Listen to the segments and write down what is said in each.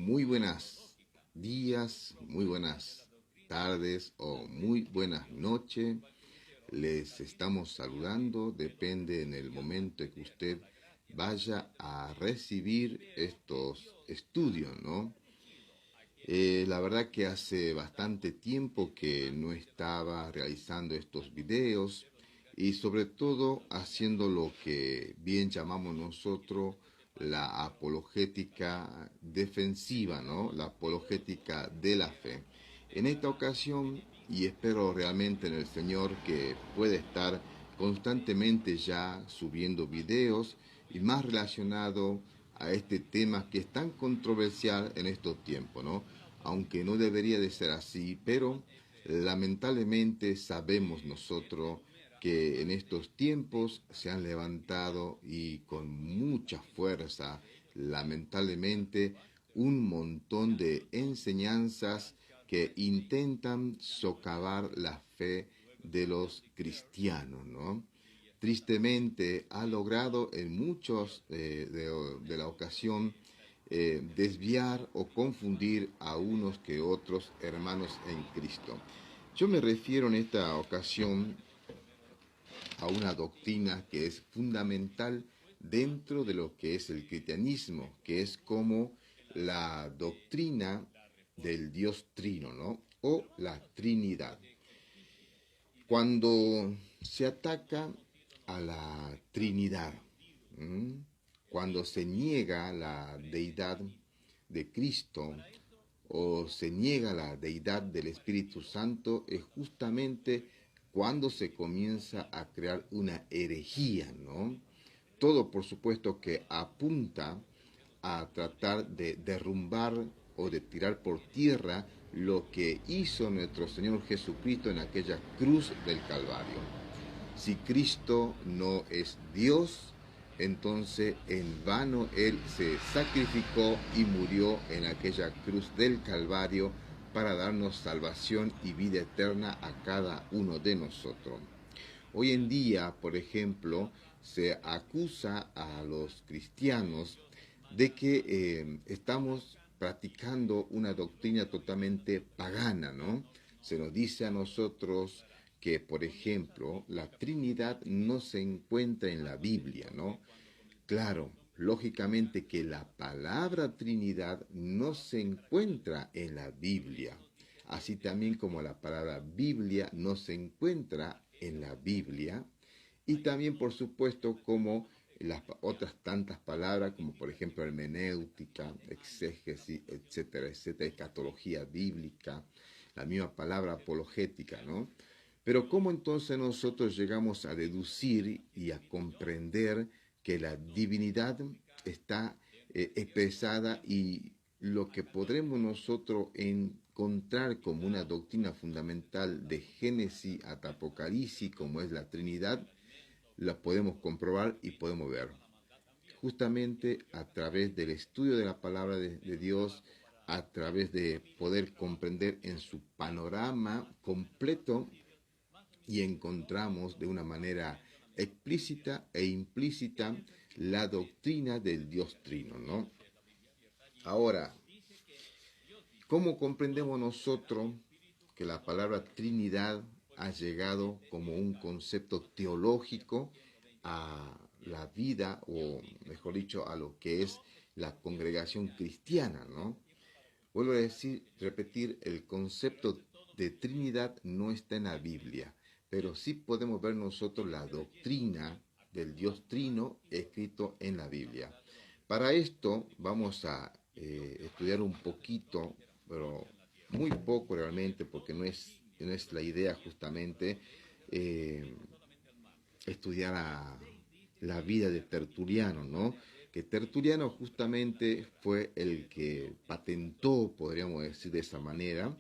muy buenas días, muy buenas tardes o muy buenas noches. Les estamos saludando, depende en el momento en que usted vaya a recibir estos estudios, ¿no? La verdad que hace bastante tiempo que no estaba realizando estos videos y sobre todo haciendo lo que bien llamamos nosotros la apologética defensiva, ¿no? La apologética de la fe. En esta ocasión, y espero realmente en el Señor que pueda estar constantemente ya subiendo videos y más relacionado a este tema que es tan controversial en estos tiempos, ¿no? Aunque no debería de ser así, pero lamentablemente sabemos nosotros que en estos tiempos se han levantado y con mucha fuerza, lamentablemente, un montón de enseñanzas que intentan socavar la fe de los cristianos, ¿no? Tristemente ha logrado en muchos de la ocasión desviar o confundir a unos que otros hermanos en Cristo. Yo me refiero en esta ocasión a una doctrina que es fundamental dentro de lo que es el cristianismo, que es como la doctrina del Dios Trino, ¿no? O la Trinidad. Cuando se ataca a la Trinidad, ¿m? Cuando se niega la deidad de Cristo o se niega la deidad del Espíritu Santo, es justamente cuando se comienza a crear una herejía, ¿no? Todo, por supuesto, que apunta a tratar de derrumbar o de tirar por tierra lo que hizo nuestro Señor Jesucristo en aquella cruz del Calvario. Si Cristo no es Dios, entonces en vano Él se sacrificó y murió en aquella cruz del Calvario para darnos salvación y vida eterna a cada uno de nosotros. Hoy en día, por ejemplo, se acusa a los cristianos de que estamos practicando una doctrina totalmente pagana, ¿no? Se nos dice a nosotros que, por ejemplo, la Trinidad no se encuentra en la Biblia, ¿no? Claro, lógicamente que la palabra Trinidad no se encuentra en la Biblia, así también como la palabra Biblia no se encuentra en la Biblia, y también por supuesto como las otras tantas palabras, como por ejemplo hermenéutica, exégesis, etcétera, etcétera, escatología bíblica, la misma palabra apologética, ¿no? Pero ¿cómo entonces nosotros llegamos a deducir y a comprender que la divinidad está expresada y lo que podremos nosotros encontrar como una doctrina fundamental de Génesis hasta Apocalipsis, como es la Trinidad, la podemos comprobar y podemos ver? Justamente a través del estudio de la palabra de Dios, a través de poder comprender en su panorama completo, y encontramos de una manera explícita e implícita la doctrina del Dios Trino, ¿no? Ahora, ¿cómo comprendemos nosotros que la palabra Trinidad ha llegado como un concepto teológico a la vida, o mejor dicho, a lo que es la congregación cristiana, ¿no? Vuelvo a decir, repetir, el concepto de Trinidad no está en la Biblia, pero sí podemos ver nosotros la doctrina del Dios Trino escrito en la Biblia. Para esto vamos a estudiar un poquito, pero muy poco realmente, porque no es la idea justamente eh, estudiar la vida de Tertuliano, ¿no? Que Tertuliano justamente fue el que patentó, podríamos decir de esa manera,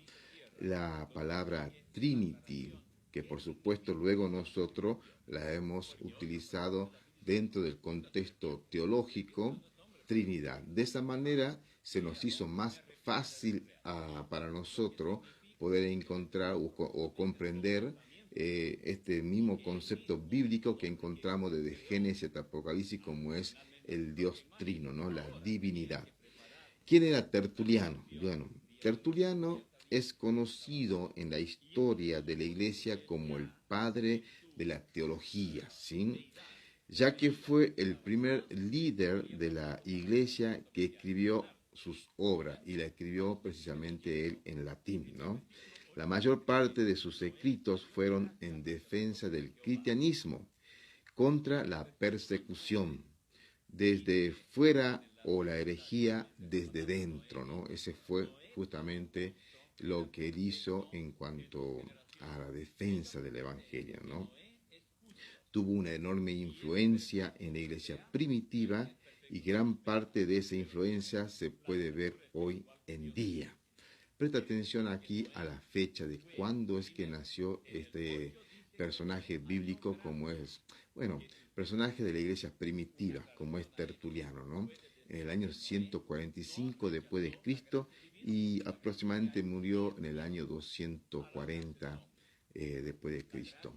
la palabra Trinity, que por supuesto luego nosotros la hemos utilizado dentro del contexto teológico, Trinidad. De esa manera se nos hizo más fácil para nosotros poder encontrar o comprender este mismo concepto bíblico que encontramos desde Génesis hasta Apocalipsis, como es el Dios Trino, ¿no? La divinidad. ¿Quién era Tertuliano? Bueno, Tertuliano es conocido en la historia de la iglesia como el padre de la teología, ¿sí? Ya que fue el primer líder de la iglesia que escribió sus obras y la escribió precisamente él en latín, ¿no? La mayor parte de sus escritos fueron en defensa del cristianismo, contra la persecución desde fuera o la herejía desde dentro, ¿no? Ese fue justamente lo que él hizo en cuanto a la defensa del Evangelio, ¿no? Tuvo una enorme influencia en la iglesia primitiva y gran parte de esa influencia se puede ver hoy en día. Presta atención aquí a la fecha de cuándo es que nació este personaje bíblico como es, bueno, personaje de la iglesia primitiva como es Tertuliano, ¿no? En el año 145 después de Cristo y aproximadamente murió en el año 240 después de Cristo.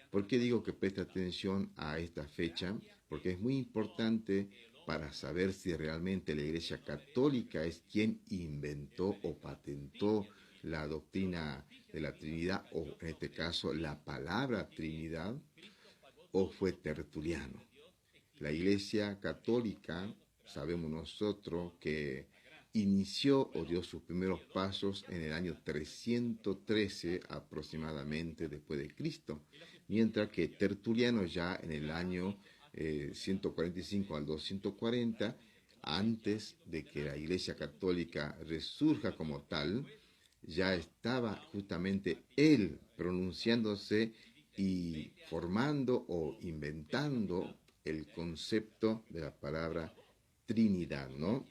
¿Por qué digo que presta atención a esta fecha? Porque es muy importante para saber si realmente la Iglesia Católica es quien inventó o patentó la doctrina de la Trinidad, o en este caso la palabra Trinidad, o fue Tertuliano. La Iglesia Católica, sabemos nosotros que inició o dio sus primeros pasos en el año 313 aproximadamente después de Cristo, mientras que Tertuliano ya en el año 145 al 240, antes de que la Iglesia Católica resurja como tal, ya estaba justamente él pronunciándose y formando o inventando el concepto de la palabra Trinidad, ¿no?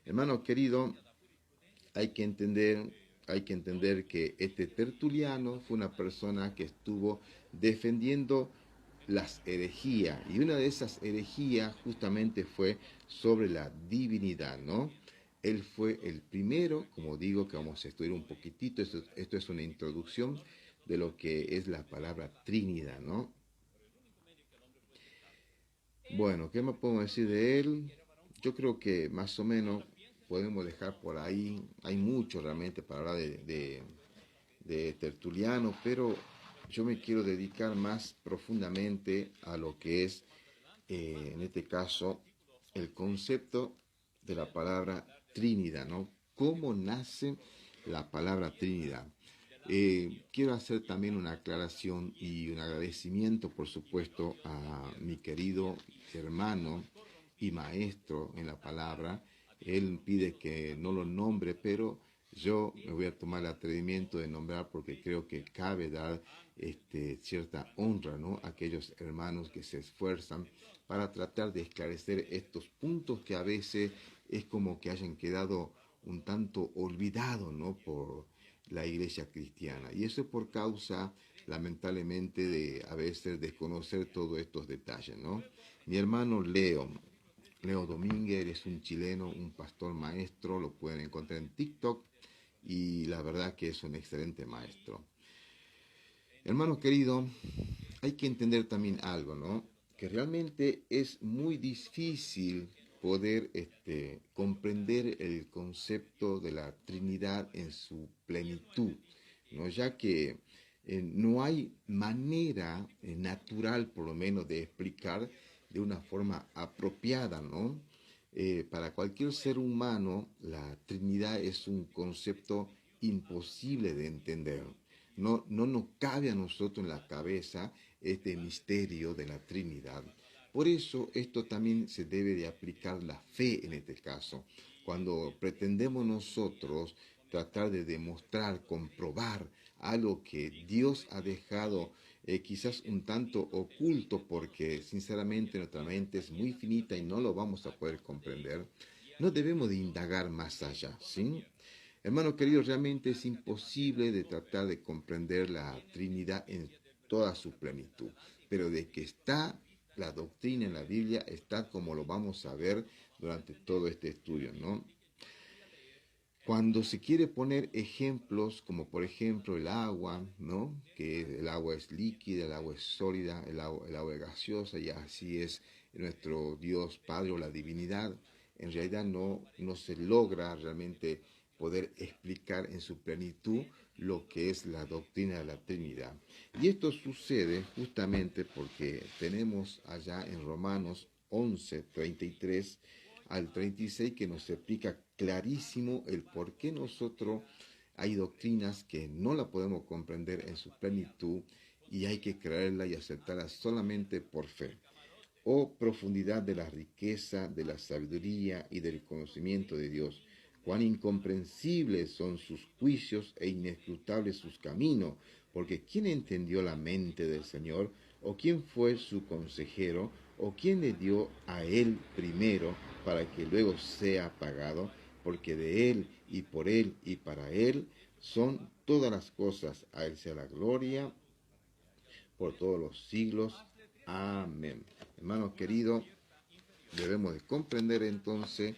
Hermano querido, hay que entender, hay que entender que este Tertuliano fue una persona que estuvo defendiendo las herejías, y una de esas herejías justamente fue sobre la divinidad, ¿no? Él fue el primero, como digo, que vamos a estudiar un poquitito, esto es una introducción de lo que es la palabra Trinidad, ¿no? Bueno, ¿qué más podemos decir de él? Yo creo que más o menos podemos dejar por ahí. Hay mucho realmente para hablar de Tertuliano, pero yo me quiero dedicar más profundamente a lo que es, en este caso, el concepto de la palabra Trinidad, ¿no? ¿Cómo nace la palabra Trinidad? Quiero hacer también una aclaración y un agradecimiento, por supuesto, a mi querido hermano y maestro en la palabra. Él pide que no lo nombre, pero yo me voy a tomar el atrevimiento de nombrar porque creo que cabe dar cierta honra, ¿no?, a aquellos hermanos que se esfuerzan para tratar de esclarecer estos puntos que a veces es como que hayan quedado un tanto olvidados, ¿no?, por la iglesia cristiana. Y eso es por causa, lamentablemente, de a veces desconocer todos estos detalles, ¿no? Mi hermano Leo Domínguez, es un chileno, un pastor maestro, lo pueden encontrar en TikTok y la verdad que es un excelente maestro. Hermano querido, hay que entender también algo, ¿no? Que realmente es muy difícil poder comprender el concepto de la Trinidad en su plenitud, ¿no? Ya que no hay manera natural, por lo menos, de explicar de una forma apropiada, ¿no? Para cualquier ser humano, la Trinidad es un concepto imposible de entender. No nos cabe a nosotros en la cabeza este misterio de la Trinidad. Por eso esto también se debe de aplicar la fe en este caso. Cuando pretendemos nosotros tratar de demostrar, comprobar algo que Dios ha dejado quizás un tanto oculto porque sinceramente nuestra mente es muy finita y no lo vamos a poder comprender, no debemos de indagar más allá, ¿sí? Hermano querido, realmente es imposible de tratar de comprender la Trinidad en toda su plenitud, pero de que está la doctrina en la Biblia, está como lo vamos a ver durante todo este estudio, ¿no? Cuando se quiere poner ejemplos, como por ejemplo el agua, ¿no? Que el agua es líquida, el agua es sólida, el agua es gaseosa, y así es nuestro Dios Padre o la divinidad. en realidad no se logra realmente poder explicar en su plenitud lo que es la doctrina de la Trinidad. Y esto sucede justamente porque tenemos allá en Romanos 11, 33 al 36 que nos explica clarísimo el por qué nosotros hay doctrinas que no la podemos comprender en su plenitud y hay que creerla y aceptarla solamente por fe. Oh profundidad de la riqueza, de la sabiduría y del conocimiento de Dios, cuán incomprensibles son sus juicios e inescrutables sus caminos, porque ¿quién entendió la mente del Señor? ¿O quién fue su consejero? ¿O quién le dio a él primero para que luego sea pagado? Porque de él y por él y para él son todas las cosas. A él sea la gloria por todos los siglos. Amén. Hermanos queridos, debemos de comprender entonces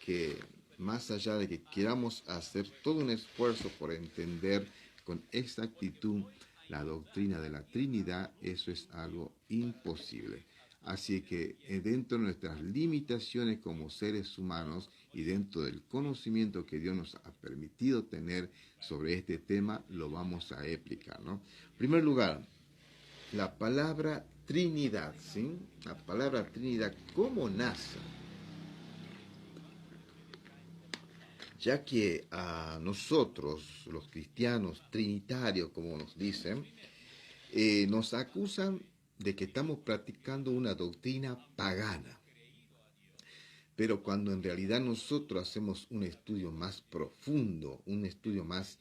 que más allá de que queramos hacer todo un esfuerzo por entender con exactitud la doctrina de la Trinidad, eso es algo imposible. Así que dentro de nuestras limitaciones como seres humanos y dentro del conocimiento que Dios nos ha permitido tener sobre este tema, lo vamos a explicar, ¿no? En primer lugar, la palabra Trinidad, ¿sí? La palabra Trinidad, ¿cómo nace? Ya que a nosotros, los cristianos trinitarios, como nos dicen, nos acusan de que estamos practicando una doctrina pagana. Pero cuando en realidad nosotros hacemos un estudio más profundo, un estudio más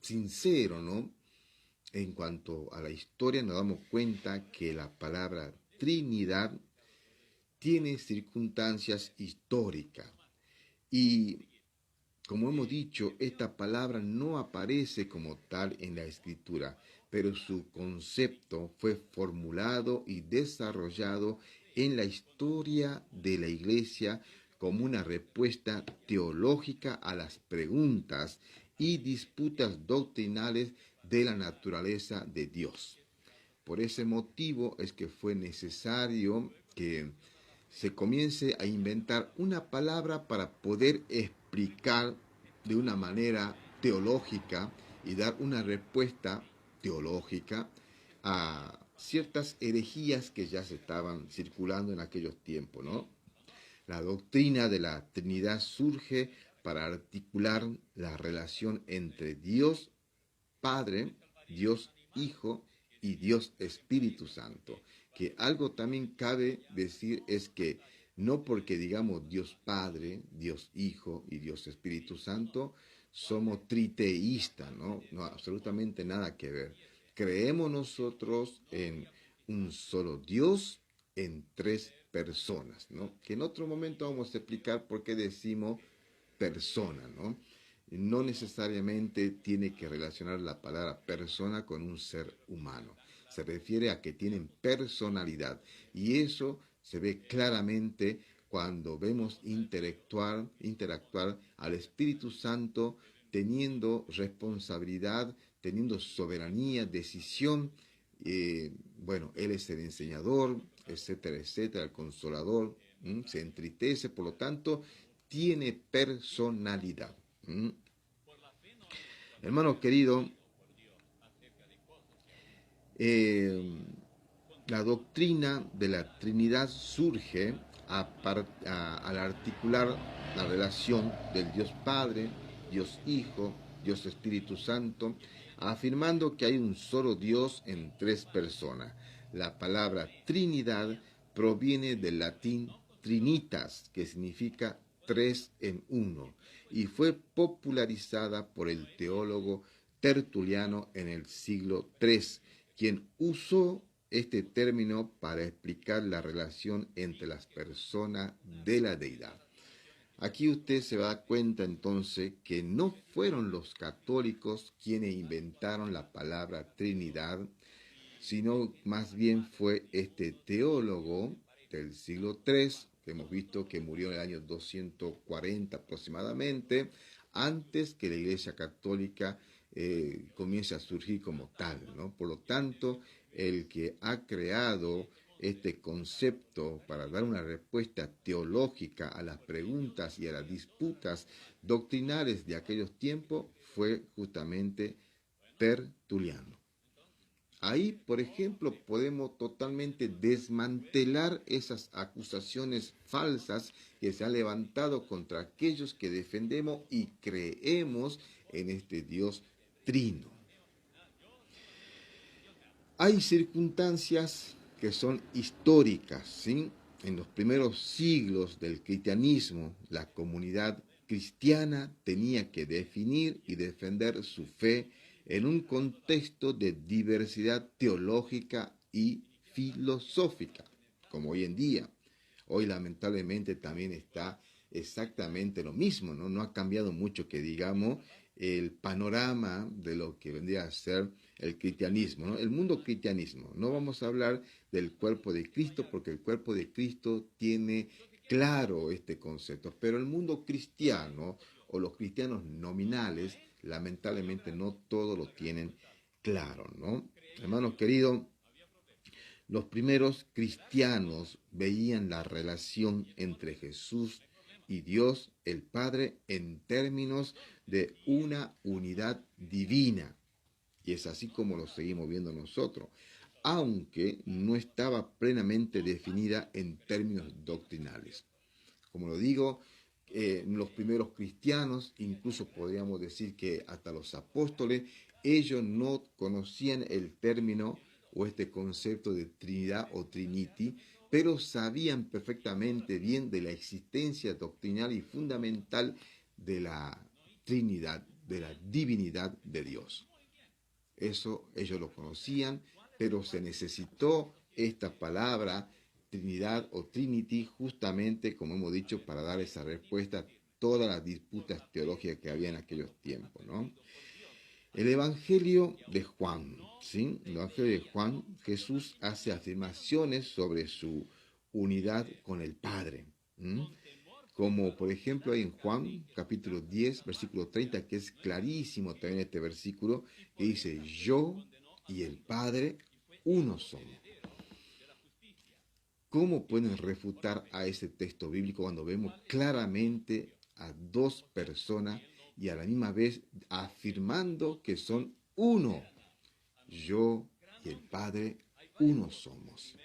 sincero, ¿no? En cuanto a la historia, nos damos cuenta que la palabra Trinidad tiene circunstancias históricas. Y como hemos dicho, esta palabra no aparece como tal en la escritura, pero su concepto fue formulado y desarrollado en la historia de la iglesia como una respuesta teológica a las preguntas y disputas doctrinales de la naturaleza de Dios. Por ese motivo es que fue necesario que se comience a inventar una palabra para poder explicar de una manera teológica y dar una respuesta teológica a ciertas herejías que ya se estaban circulando en aquellos tiempos, ¿no? La doctrina de la Trinidad surge para articular la relación entre Dios Padre, Dios Hijo y Dios Espíritu Santo. Que algo también cabe decir es que no porque digamos Dios Padre, Dios Hijo y Dios Espíritu Santo, somos triteístas, ¿no? No, absolutamente nada que ver. Creemos nosotros en un solo Dios en tres personas, ¿no? Que en otro momento vamos a explicar por qué decimos persona, ¿no? No necesariamente tiene que relacionar la palabra persona con un ser humano. Se refiere a que tienen personalidad. Y eso se ve claramente cuando vemos interactuar al Espíritu Santo teniendo responsabilidad, teniendo soberanía, decisión. Bueno, Él es el enseñador, etcétera, etcétera, el consolador. Se entristece, por lo tanto, tiene personalidad. Hermano querido, la doctrina de la Trinidad surge al articular la relación del Dios Padre, Dios Hijo, Dios Espíritu Santo, afirmando que hay un solo Dios en tres personas. La palabra Trinidad proviene del latín trinitas, que significa tres en uno, y fue popularizada por el teólogo Tertuliano en el siglo III, quien usó este término para explicar la relación entre las personas de la deidad. Aquí usted se va a dar cuenta entonces que no fueron los católicos quienes inventaron la palabra Trinidad, sino más bien fue este teólogo del siglo III, que hemos visto que murió en el año 240 aproximadamente, antes que la Iglesia Católica comience a surgir como tal, ¿no? Por lo tanto, el que ha creado este concepto para dar una respuesta teológica a las preguntas y a las disputas doctrinales de aquellos tiempos fue justamente Tertuliano. Ahí, por ejemplo, podemos totalmente desmantelar esas acusaciones falsas que se han levantado contra aquellos que defendemos y creemos en este Dios trino. Hay circunstancias que son históricas, ¿sí? En los primeros siglos del cristianismo, la comunidad cristiana tenía que definir y defender su fe en un contexto de diversidad teológica y filosófica, como hoy en día. Hoy lamentablemente también está exactamente lo mismo, ¿no? No ha cambiado mucho que digamos el panorama de lo que vendría a ser el cristianismo, ¿no? El mundo cristianismo. No vamos a hablar del cuerpo de Cristo porque el cuerpo de Cristo tiene claro este concepto, pero el mundo cristiano o los cristianos nominales lamentablemente no todo lo tienen claro, ¿no? Hermanos queridos, los primeros cristianos veían la relación entre Jesús y Dios el Padre en términos de una unidad divina. Y es así como lo seguimos viendo nosotros, aunque no estaba plenamente definida en términos doctrinales. Como lo digo, los primeros cristianos, incluso podríamos decir que hasta los apóstoles, ellos no conocían el término o este concepto de Trinidad o Trinity, pero sabían perfectamente bien de la existencia doctrinal y fundamental de la Trinidad, de la divinidad de Dios. Eso ellos lo conocían, pero se necesitó esta palabra Trinidad o Trinity justamente, como hemos dicho, para dar esa respuesta a todas las disputas teológicas que había en aquellos tiempos, ¿no? El Evangelio de Juan, ¿sí? El Evangelio de Juan, Jesús hace afirmaciones sobre su unidad con el Padre, ¿m? Como por ejemplo hay en Juan capítulo 10, versículo 30, que es clarísimo también este versículo, que dice, yo y el Padre uno somos. ¿Cómo pueden refutar a ese texto bíblico cuando vemos claramente a dos personas y a la misma vez afirmando que son uno? Yo y el Padre uno somos.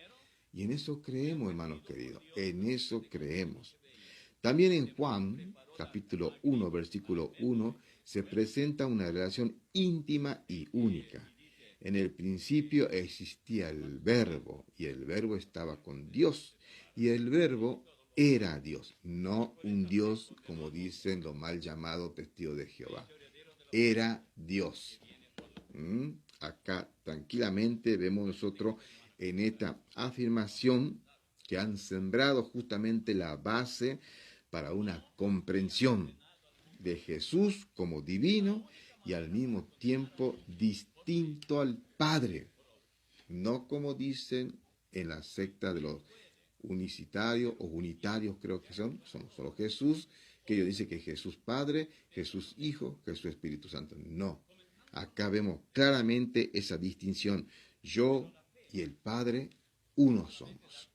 Y en eso creemos, hermanos queridos, en eso creemos. También en Juan, capítulo 1, versículo 1, se presenta una relación íntima y única. En el principio existía el Verbo, y el Verbo estaba con Dios, y el Verbo era Dios, no un Dios como dicen los mal llamados testigos de Jehová. Era Dios. Acá tranquilamente vemos nosotros en esta afirmación que han sembrado justamente la base para una comprensión de Jesús como divino y al mismo tiempo distinto al Padre, no como dicen en la secta de los unicitarios o unitarios, creo que son solo Jesús, que ellos dicen que Jesús Padre, Jesús Hijo, Jesús Espíritu Santo. No, acá vemos claramente esa distinción. Yo y el Padre uno somos.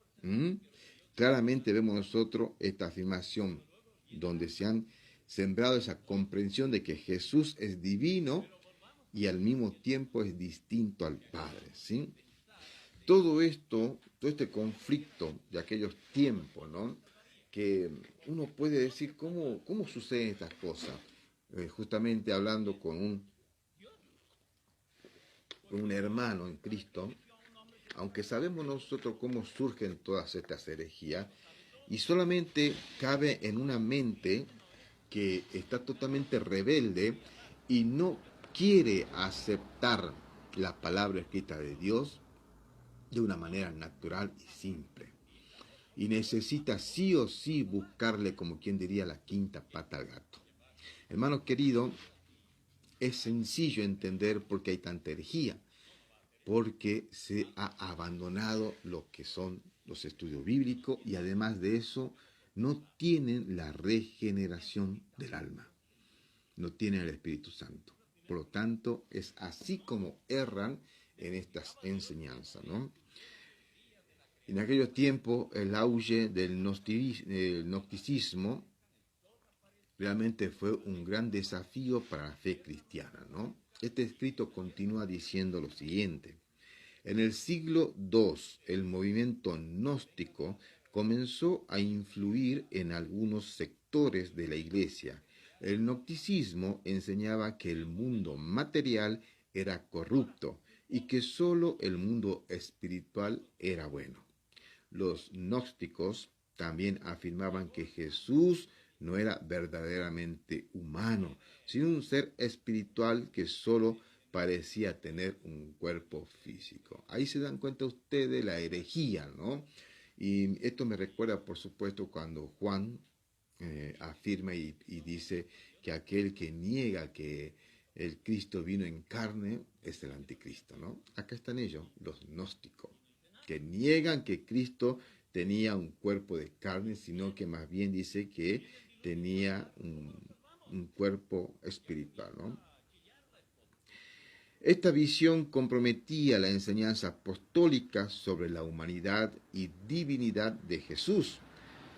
Claramente vemos nosotros esta afirmación donde se han sembrado esa comprensión de que Jesús es divino y al mismo tiempo es distinto al Padre, ¿sí? Todo esto, todo este conflicto de aquellos tiempos, ¿no? Que uno puede decir, ¿cómo suceden estas cosas? Justamente hablando con un hermano en Cristo, aunque sabemos nosotros cómo surgen todas estas herejías, y solamente cabe en una mente que está totalmente rebelde y no quiere aceptar la palabra escrita de Dios de una manera natural y simple. Y necesita sí o sí buscarle, como quien diría, la quinta pata al gato. Hermano querido, es sencillo entender por qué hay tanta herejía, porque se ha abandonado lo que son los estudios bíblicos y además de eso no tienen la regeneración del alma, no tienen el Espíritu Santo. Por lo tanto, es así como erran en estas enseñanzas, ¿no? En aquellos tiempos, el auge del gnosticismo realmente fue un gran desafío para la fe cristiana, ¿no? Este escrito continúa diciendo lo siguiente. En el siglo II, el movimiento gnóstico comenzó a influir en algunos sectores de la Iglesia. El gnosticismo enseñaba que el mundo material era corrupto y que sólo el mundo espiritual era bueno. Los gnósticos también afirmaban que Jesús no era verdaderamente humano, sino un ser espiritual que sólo parecía tener un cuerpo físico. Ahí se dan cuenta ustedes de la herejía, ¿no? Y esto me recuerda, por supuesto, cuando Juan afirma y dice que aquel que niega que el Cristo vino en carne es el anticristo, ¿no? Acá están ellos, los gnósticos, que niegan que Cristo tenía un cuerpo de carne, sino que más bien dice que tenía un cuerpo espiritual, ¿no? Esta visión comprometía la enseñanza apostólica sobre la humanidad y divinidad de Jesús.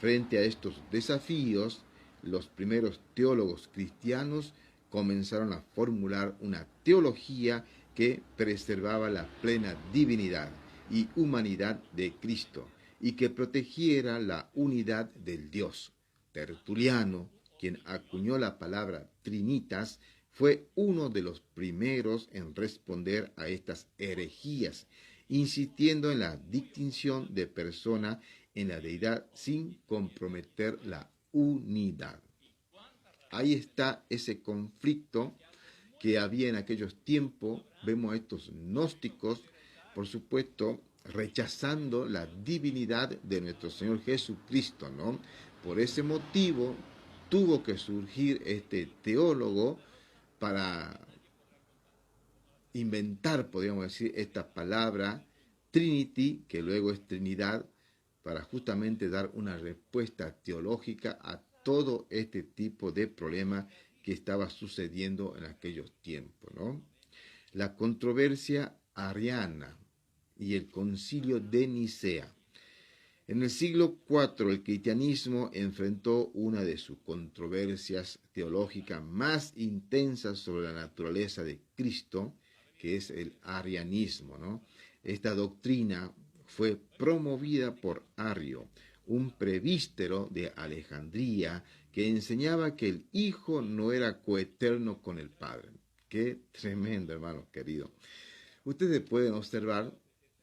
Frente a estos desafíos, los primeros teólogos cristianos comenzaron a formular una teología que preservaba la plena divinidad y humanidad de Cristo y que protegiera la unidad del Dios. Tertuliano, quien acuñó la palabra trinitas, fue uno de los primeros en responder a estas herejías, insistiendo en la distinción de persona en la deidad sin comprometer la unidad. Ahí está ese conflicto que había en aquellos tiempos. Vemos a estos gnósticos, por supuesto, rechazando la divinidad de nuestro Señor Jesucristo, ¿no? Por ese motivo tuvo que surgir este teólogo para inventar, podríamos decir, esta palabra Trinity, que luego es Trinidad, para justamente dar una respuesta teológica a todo este tipo de problema que estaba sucediendo en aquellos tiempos, ¿no? La controversia ariana y el concilio de Nicea. En el siglo IV el cristianismo enfrentó una de sus controversias teológicas más intensas sobre la naturaleza de Cristo, que es el arianismo, ¿no? Esta doctrina fue promovida por Ario, un presbítero de Alejandría que enseñaba que el Hijo no era coeterno con el Padre. Qué tremendo, hermano querido. Ustedes pueden observar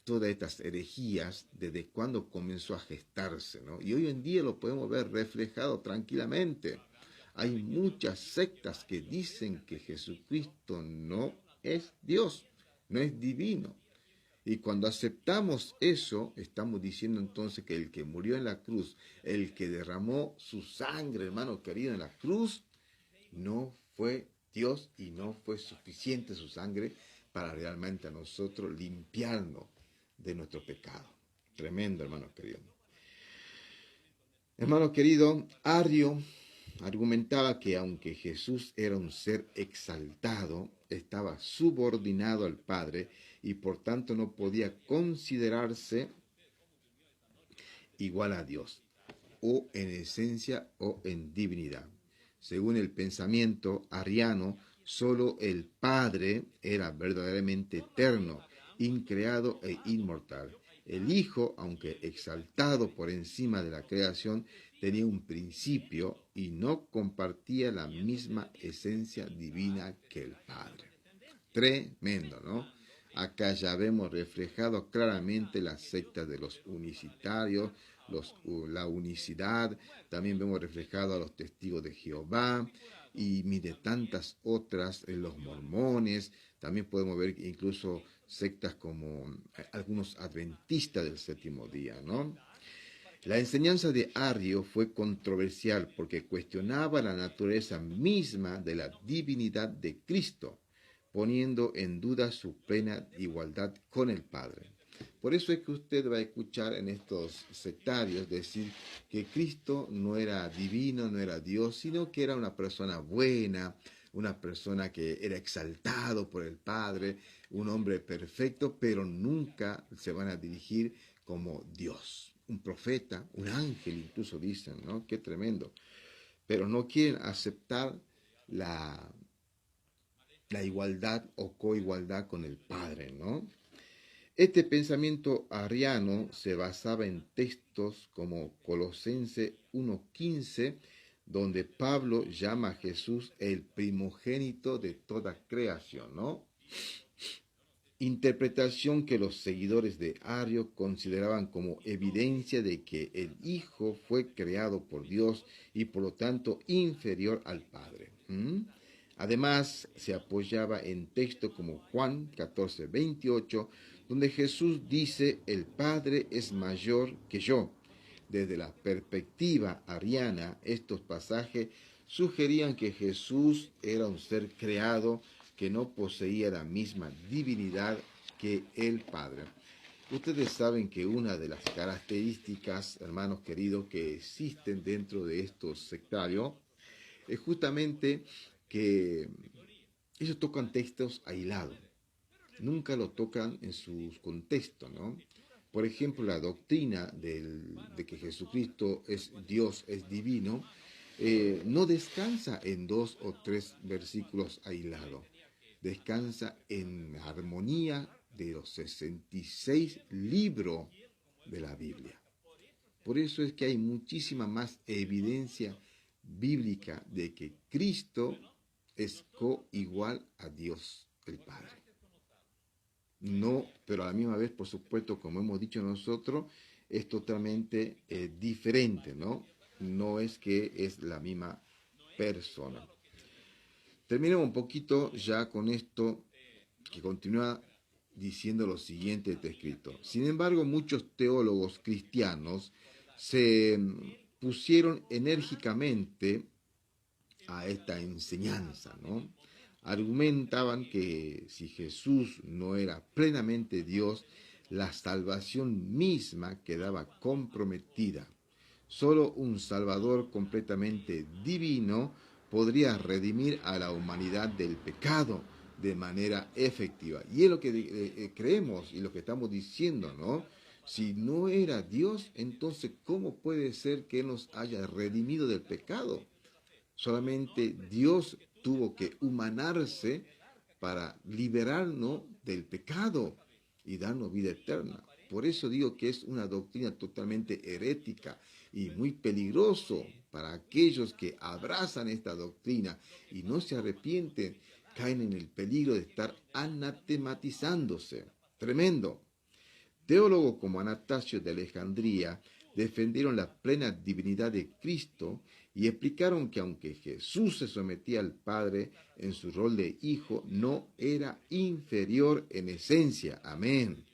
todas estas herejías desde cuando comenzó a gestarse, ¿no? Y hoy en día lo podemos ver reflejado tranquilamente. Hay muchas sectas que dicen que Jesucristo no es Dios, no es divino. Y cuando aceptamos eso, estamos diciendo entonces que el que murió en la cruz, el que derramó su sangre, hermano querido, en la cruz, no fue Dios y no fue suficiente su sangre para realmente a nosotros limpiarnos de nuestro pecado. Tremendo, hermano querido. Hermano querido, Ario argumentaba que aunque Jesús era un ser exaltado, estaba subordinado al Padre y por tanto no podía considerarse igual a Dios, o en esencia o en divinidad. Según el pensamiento ariano, solo el Padre era verdaderamente eterno, increado e inmortal. El Hijo, aunque exaltado por encima de la creación, tenía un principio y no compartía la misma esencia divina que el Padre. Tremendo, ¿no? Acá ya vemos reflejado claramente las sectas de los unicitarios, la unicidad, también vemos reflejado a los testigos de Jehová y mire tantas otras, los mormones, también podemos ver incluso sectas como algunos adventistas del séptimo día, ¿no? La enseñanza de Ario fue controversial porque cuestionaba la naturaleza misma de la divinidad de Cristo, poniendo en duda su plena igualdad con el Padre. Por eso es que usted va a escuchar en estos sectarios decir que Cristo no era divino, no era Dios, sino que era una persona buena, una persona que era exaltado por el Padre, un hombre perfecto, pero nunca se van a dirigir como Dios, un profeta, un ángel incluso dicen, ¿no? Qué tremendo. Pero no quieren aceptar la, la igualdad o coigualdad con el Padre, ¿no? Este pensamiento arriano se basaba en textos como Colosenses 1:15, donde Pablo llama a Jesús el primogénito de toda creación, ¿no? Interpretación que los seguidores de Ario consideraban como evidencia de que el Hijo fue creado por Dios y por lo tanto inferior al Padre. Además, se apoyaba en textos como Juan 14:28, donde Jesús dice, el Padre es mayor que yo. Desde la perspectiva ariana, estos pasajes sugerían que Jesús era un ser creado que no poseía la misma divinidad que el Padre. Ustedes saben que una de las características, hermanos queridos, que existen dentro de estos sectarios es justamente que ellos tocan textos aislados, nunca lo tocan en sus contextos, ¿no? Por ejemplo, la doctrina de que Jesucristo es Dios, es divino, no descansa en 2 o 3 versículos aislados, descansa en la armonía de los 66 libros de la Biblia. Por eso es que hay muchísima más evidencia bíblica de que Cristo es coigual a Dios el Padre. No, pero a la misma vez, por supuesto, como hemos dicho nosotros, es totalmente diferente, ¿no? No es que es la misma persona. Terminemos un poquito ya con esto que continúa diciendo lo siguiente está escrito. Sin embargo, muchos teólogos cristianos se pusieron enérgicamente a esta enseñanza, ¿no? Argumentaban que si Jesús no era plenamente Dios, la salvación misma quedaba comprometida. Solo un Salvador completamente divino podría redimir a la humanidad del pecado de manera efectiva. Y es lo que creemos y lo que estamos diciendo, ¿no? Si no era Dios, entonces ¿cómo puede ser que nos haya redimido del pecado? Solamente Dios tuvo que humanarse para liberarnos del pecado y darnos vida eterna. Por eso digo que es una doctrina totalmente herética y muy peligroso para aquellos que abrazan esta doctrina y no se arrepienten, caen en el peligro de estar anatematizándose. Tremendo. Teólogos como Anastasio de Alejandría defendieron la plena divinidad de Cristo y explicaron que aunque Jesús se sometía al Padre en su rol de hijo, no era inferior en esencia. Amén.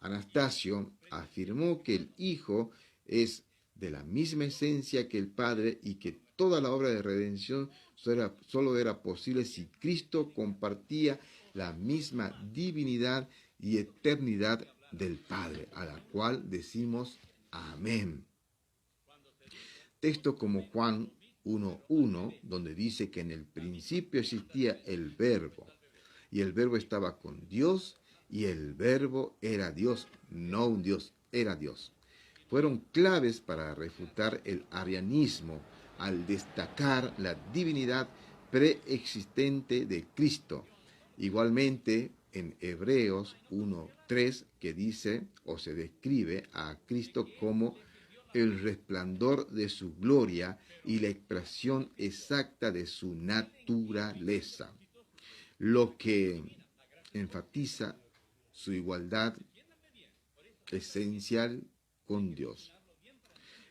Anastasio afirmó que el Hijo es de la misma esencia que el Padre y que toda la obra de redención solo era posible si Cristo compartía la misma divinidad y eternidad del Padre, a la cual decimos amén. Texto como Juan 1:1, donde dice que en el principio existía el Verbo, y el Verbo estaba con Dios, y el Verbo era Dios, no un Dios, era Dios. Fueron claves para refutar el arianismo al destacar la divinidad preexistente de Cristo. Igualmente, en Hebreos 1:3, que dice o se describe a Cristo como el resplandor de su gloria y la expresión exacta de su naturaleza, lo que enfatiza su igualdad esencial con Dios.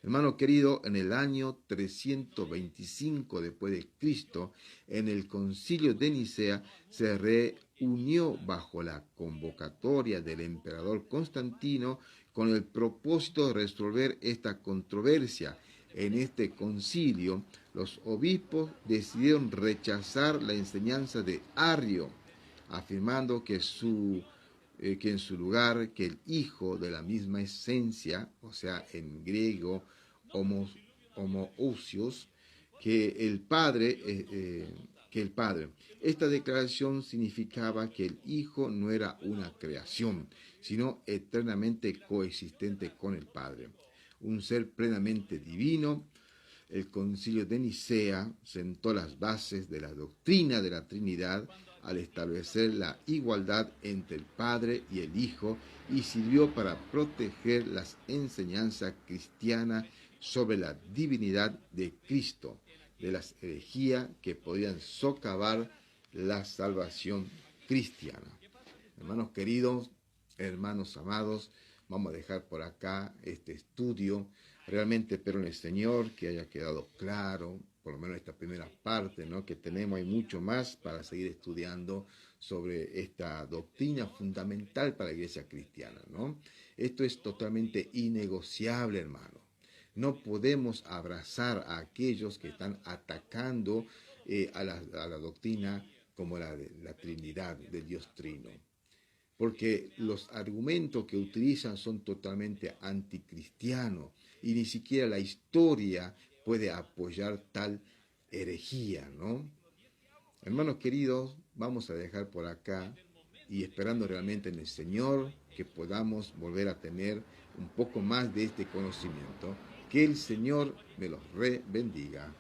Hermano querido, en el año 325 después de Cristo, en el concilio de Nicea, se reunió bajo la convocatoria del emperador Constantino con el propósito de resolver esta controversia. En este concilio, los obispos decidieron rechazar la enseñanza de Arrio, afirmando que en su lugar, que el Hijo de la misma esencia, o sea, en griego, homoousios, que el Padre que el Padre. Esta declaración significaba que el Hijo no era una creación, sino eternamente coexistente con el Padre, un ser plenamente divino. El Concilio de Nicea sentó las bases de la doctrina de la Trinidad al establecer la igualdad entre el Padre y el Hijo y sirvió para proteger las enseñanzas cristianas sobre la divinidad de Cristo, de las herejías que podían socavar la salvación cristiana. Hermanos queridos, hermanos amados, vamos a dejar por acá este estudio. Realmente espero en el Señor que haya quedado claro, por lo menos esta primera parte, ¿no? Que tenemos, hay mucho más para seguir estudiando sobre esta doctrina fundamental para la iglesia cristiana, ¿no? Esto es totalmente innegociable, hermano. No podemos abrazar a aquellos que están atacando a la doctrina como la de la Trinidad, del Dios Trino, porque los argumentos que utilizan son totalmente anticristianos y ni siquiera la historia puede apoyar tal herejía, ¿no? Hermanos queridos, vamos a dejar por acá y esperando realmente en el Señor que podamos volver a tener un poco más de este conocimiento. Que el Señor me los bendiga.